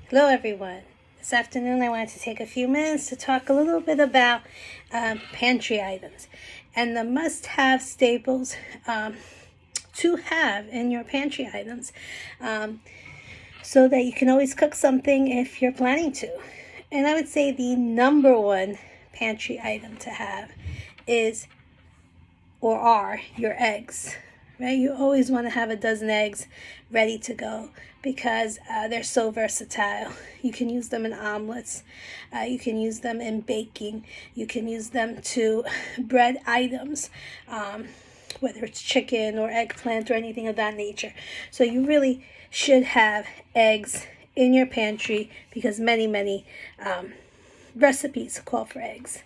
Hello everyone. This afternoon I wanted to take a few minutes to talk a little bit about pantry items and the must-have staples to have in your pantry items so that you can always cook something if you're planning to. And I would say the number one pantry item to have is or are your eggs. Right? You always want to have a dozen eggs ready to go because they're so versatile. You can use them in omelets. You can use them in baking. You can use them to bread items, whether it's chicken or eggplant or anything of that nature. So you really should have eggs in your pantry because many recipes call for eggs.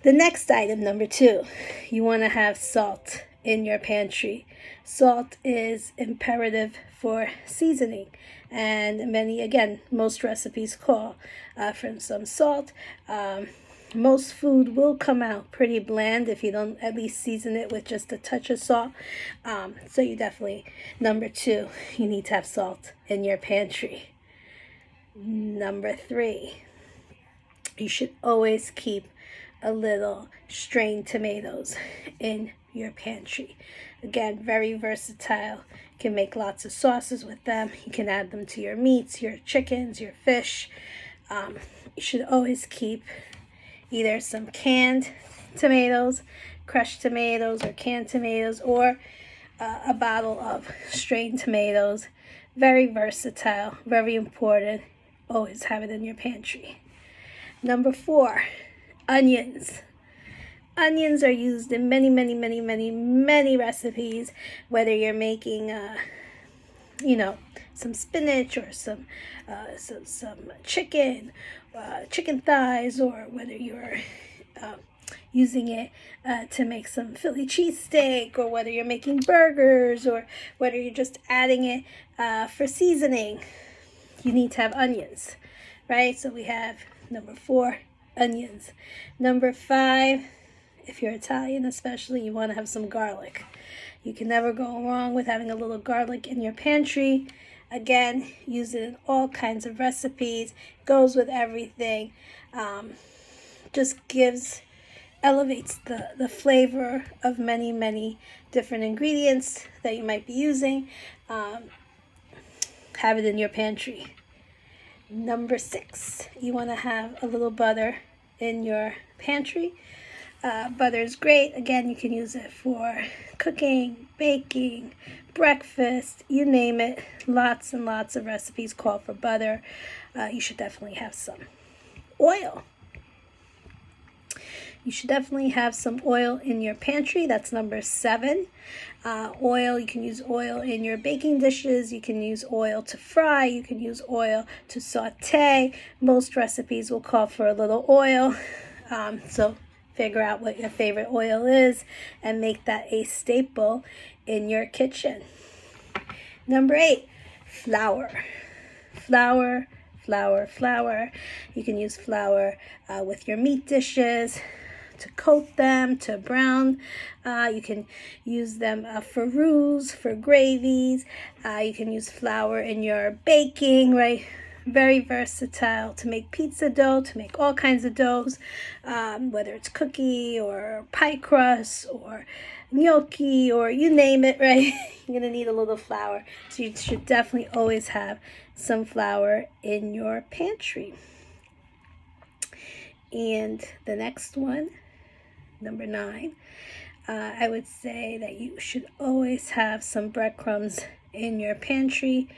The next item, number 2, you want to have salt in your pantry. Salt is imperative for seasoning, and most recipes call for some salt. Most food will come out pretty bland if you don't at least season it with just a touch of salt. So you definitely, number 2, you need to have salt in your pantry. Number 3, you should always keep a little strained tomatoes in your pantry. Again, very versatile. You can make lots of sauces with them. You can add them to your meats, your chickens, your fish. You should always keep either some canned tomatoes, crushed tomatoes, or canned tomatoes, or a bottle of strained tomatoes. Very versatile, very important. Always have it in your pantry. Number 4, onions. Onions are used in many recipes, whether you're making, some spinach or some chicken thighs, or whether you're using it to make some Philly cheesesteak, or whether you're making burgers, or whether you're just adding it for seasoning. You need to have onions, right? So we have number 4, onions. Number 5, if you're Italian especially, you want to have some garlic. You can never go wrong with having a little garlic in your pantry. Again, use it in all kinds of recipes. Goes with everything. Just elevates the flavor of many different ingredients that you might be using. Have it in your pantry. Number 6, you want to have a little butter in your pantry. Butter is great. Again, you can use it for cooking, baking, breakfast, you name it. Lots and lots of recipes call for butter. You should definitely have some. Oil. You should definitely have some oil in your pantry. That's number 7. Oil, you can use oil in your baking dishes. You can use oil to fry. You can use oil to saute. Most recipes will call for a little oil. So figure out what your favorite oil is and make that a staple in your kitchen. Number 8, flour. Flour. You can use flour with your meat dishes, to coat them, to brown. You can use them for roux, for gravies. You can use flour in your baking, right? Very versatile to make pizza dough, to make all kinds of doughs, whether it's cookie or pie crust or gnocchi or you name it, right? You're going to need a little flour. So you should definitely always have some flour in your pantry. And the next one, number 9, I would say that you should always have some breadcrumbs in your pantry.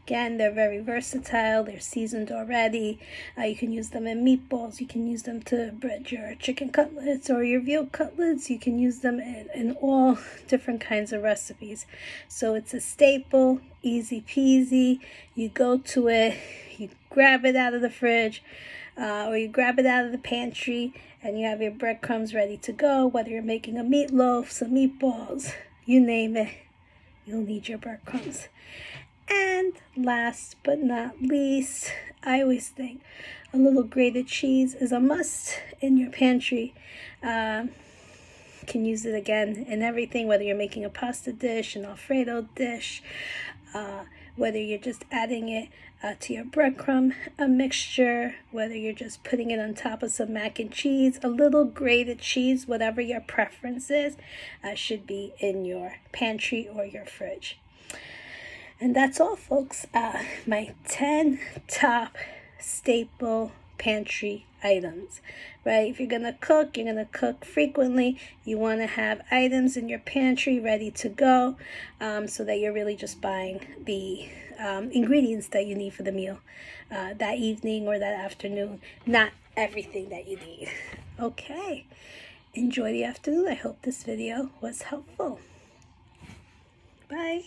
Again, they're very versatile. They're seasoned already. You can use them in meatballs. You can use them to bread your chicken cutlets or your veal cutlets. You can use them in all different kinds of recipes. So it's a staple, easy peasy. You go to it, you grab it out of the fridge, or you grab it out of the pantry, and you have your breadcrumbs ready to go. Whether you're making a meatloaf, some meatballs, you name it, you'll need your breadcrumbs. And last but not least, I always think a little grated cheese is a must in your pantry. You can use it again in everything, whether you're making a pasta dish, an Alfredo dish, whether you're just adding it to your breadcrumb mixture, whether you're just putting it on top of some mac and cheese, a little grated cheese, whatever your preference is, should be in your pantry or your fridge. And that's all, folks. My 10 top staple pantry items, right? If you're gonna cook, you're gonna cook frequently, you want to have items in your pantry ready to go, so that you're really just buying the ingredients that you need for the meal that evening or that afternoon, not everything that you need. Okay, enjoy the afternoon. I hope this video was helpful. Bye.